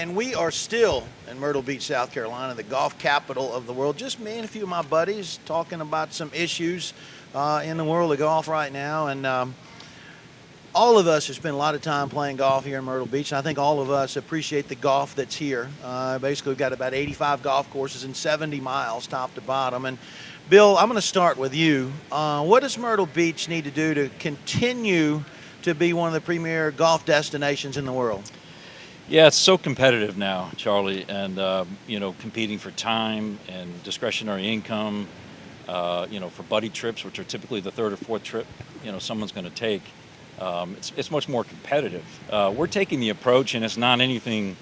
And we are still in Myrtle Beach, South Carolina, the golf capital of the world. Just me and a few of my buddies talking about some issues in the world of golf right now. And all of us have spent a lot of time playing golf here in Myrtle Beach. And I think all of us appreciate the golf that's here. Basically, we've got about 85 golf courses and 70 miles top to bottom. And Bill, I'm going to start with you. What does Myrtle Beach need to do to continue to be one of the premier golf destinations in the world? Yeah, it's so competitive now, Charlie, and competing for time and discretionary income, for buddy trips, which are typically the third or fourth trip, someone's going to take. It's much more competitive. We're taking the approach, and it's not anything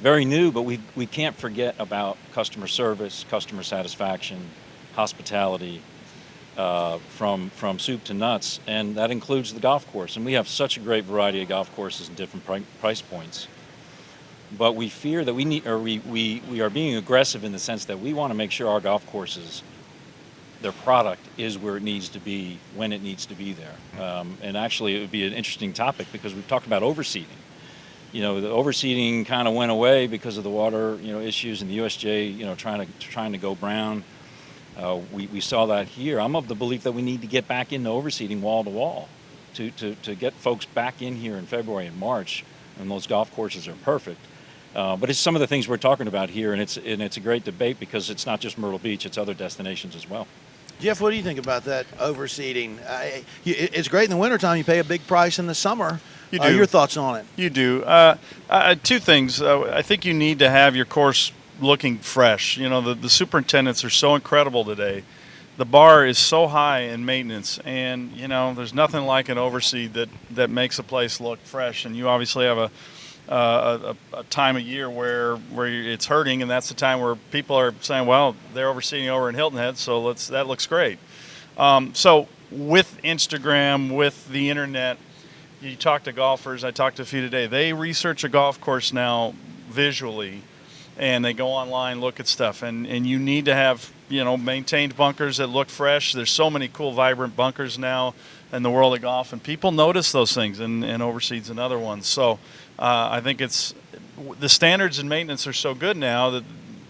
very new, but we can't forget about customer service, customer satisfaction, hospitality, from soup to nuts, and that includes the golf course. And we have such a great variety of golf courses and different price points. But we fear that we are being aggressive in the sense that we want to make sure our golf courses, their product is where it needs to be when it needs to be there. And actually, it would be an interesting topic because we've talked about overseeding. The overseeding kind of went away because of the water, issues, and the USJ, trying to go brown. We saw that here. I'm of the belief that we need to get back into overseeding wall to wall to get folks back in here in February and March, and those golf courses are perfect. But it's some of the things we're talking about here, and it's a great debate because it's not just Myrtle Beach, it's other destinations as well. Jeff, what do you think about that overseeding? It's great in the wintertime. You pay a big price in the summer. You do. Your thoughts on it? You do. Two things. I think you need to have your course looking fresh. The superintendents are so incredible today. The bar is so high in maintenance, and there's nothing like an overseed that makes a place look fresh. And you obviously have a time of year where it's hurting, and that's the time where people are saying, well, they're overseeing over in Hilton Head, so that looks great. So with Instagram, with the internet, you talk to golfers. I talked to a few today. They research a golf course now visually, and they go online, look at stuff, and you need to have maintained bunkers that look fresh. There's so many cool, vibrant bunkers now in the world of golf, and people notice those things, and overseed's another one. So I think the standards and maintenance are so good now that,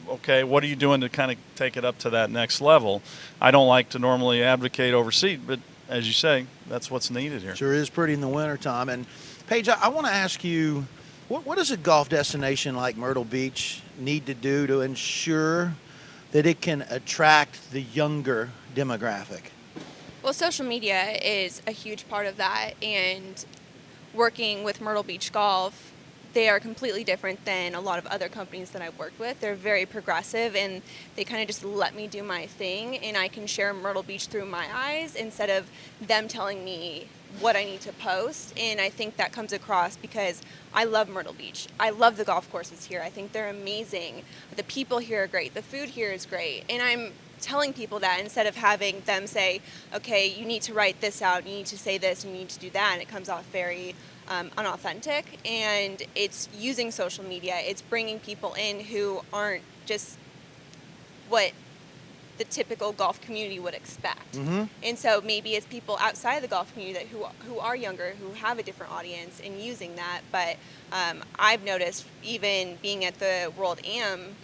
okay, what are you doing to kind of take it up to that next level? I don't like to normally advocate overseed, but as you say, that's what's needed here. Sure is pretty in the wintertime. And Paige, I want to ask you, what does a golf destination like Myrtle Beach need to do to ensure that it can attract the younger demographic? Well, social media is a huge part of that, and working with Myrtle Beach Golf, they are completely different than a lot of other companies that I've worked with. They're very progressive, and they kind of just let me do my thing, and I can share Myrtle Beach through my eyes instead of them telling me what I need to post. And I think that comes across because I love Myrtle Beach. I love the golf courses here. I think they're amazing. The people here are great. The food here is great. And I'm telling people that instead of having them say, okay, you need to write this out, you need to say this, you need to do that, and it comes off very unauthentic. And it's using social media. It's bringing people in who aren't just what the typical golf community would expect. Mm-hmm. And so maybe it's people outside the golf community who are younger, who have a different audience, and using that. But I've noticed, even being at the World Am,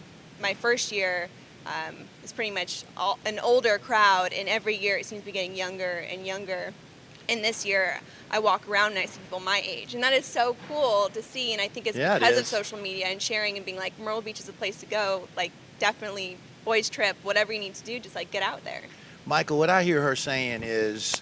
my first year, it's pretty much an older crowd, and every year it seems to be getting younger and younger. And this year, I walk around and I see people my age, and that is so cool to see. And I think it's because of social media and sharing and being like, Myrtle Beach is a place to go. Like, definitely boys trip, whatever you need to do, just like get out there. Michael, what I hear her saying is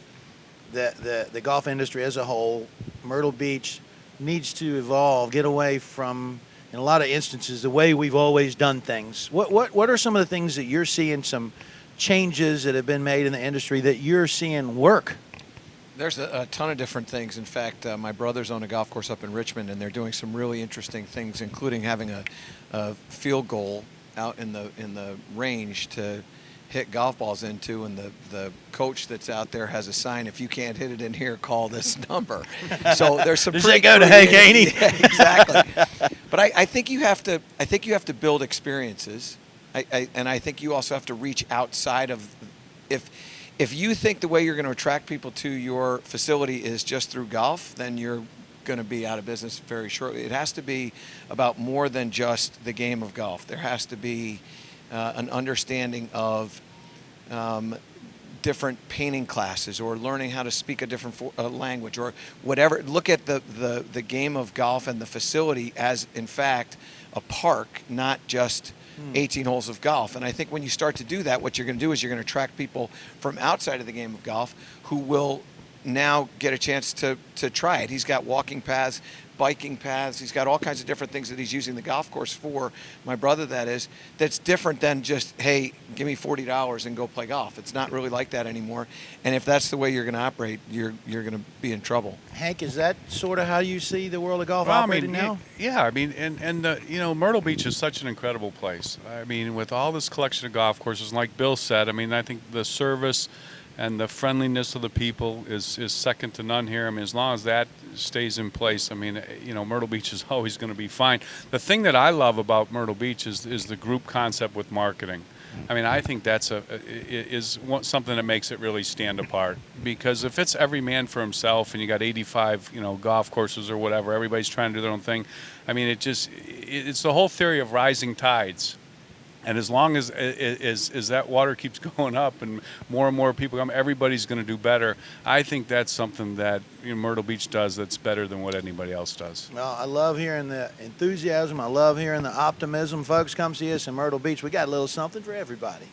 that the golf industry as a whole, Myrtle Beach needs to evolve, get away from, in a lot of instances, the way we've always done things. What are some of the things that you're seeing, some changes that have been made in the industry that you're seeing work? There's a ton of different things. In fact, my brothers own a golf course up in Richmond, and they're doing some really interesting things, including having a field goal out in the range to hit golf balls into, and the coach that's out there has a sign: if you can't hit it in here, call this number. So there's some. Does it go to Haney? Yeah, exactly. But I think you have to build experiences, and I think you also have to reach outside of if you think the way you're going to attract people to your facility is just through golf, then you're going to be out of business very shortly. It has to be about more than just the game of golf. There has to be an understanding of different painting classes, or learning how to speak a different language, or whatever. Look at the game of golf and the facility as, in fact, a park, not just 18 holes of golf. And I think when you start to do that, what you're going to do is you're going to attract people from outside of the game of golf who will now get a chance to try it. He's got walking paths, biking paths. He's got all kinds of different things that he's using the golf course for, my brother that is, that's different than just, hey, give me $40 and go play golf. It's not really like that anymore. And if that's the way you're going to operate, you're going to be in trouble. Hank, is that sort of how you see the world of golf Well, operating now? Yeah, I mean, and you know, Myrtle Beach is such an incredible place. I mean, with all this collection of golf courses, and like Bill said, I mean, I think the service and the friendliness of the people is second to none here. I mean, as long as that stays in place, I mean, you know, Myrtle Beach is always going to be fine. The thing that I love about Myrtle Beach is the group concept with marketing. I mean, I think that's something that makes it really stand apart. Because if it's every man for himself and you got 85, you know, golf courses or whatever, everybody's trying to do their own thing. I mean, it's the whole theory of rising tides. And as long as that water keeps going up and more people come, everybody's going to do better. I think that's something that Myrtle Beach does that's better than what anybody else does. Well, I love hearing the enthusiasm. I love hearing the optimism. Folks, come see us in Myrtle Beach. We got a little something for everybody.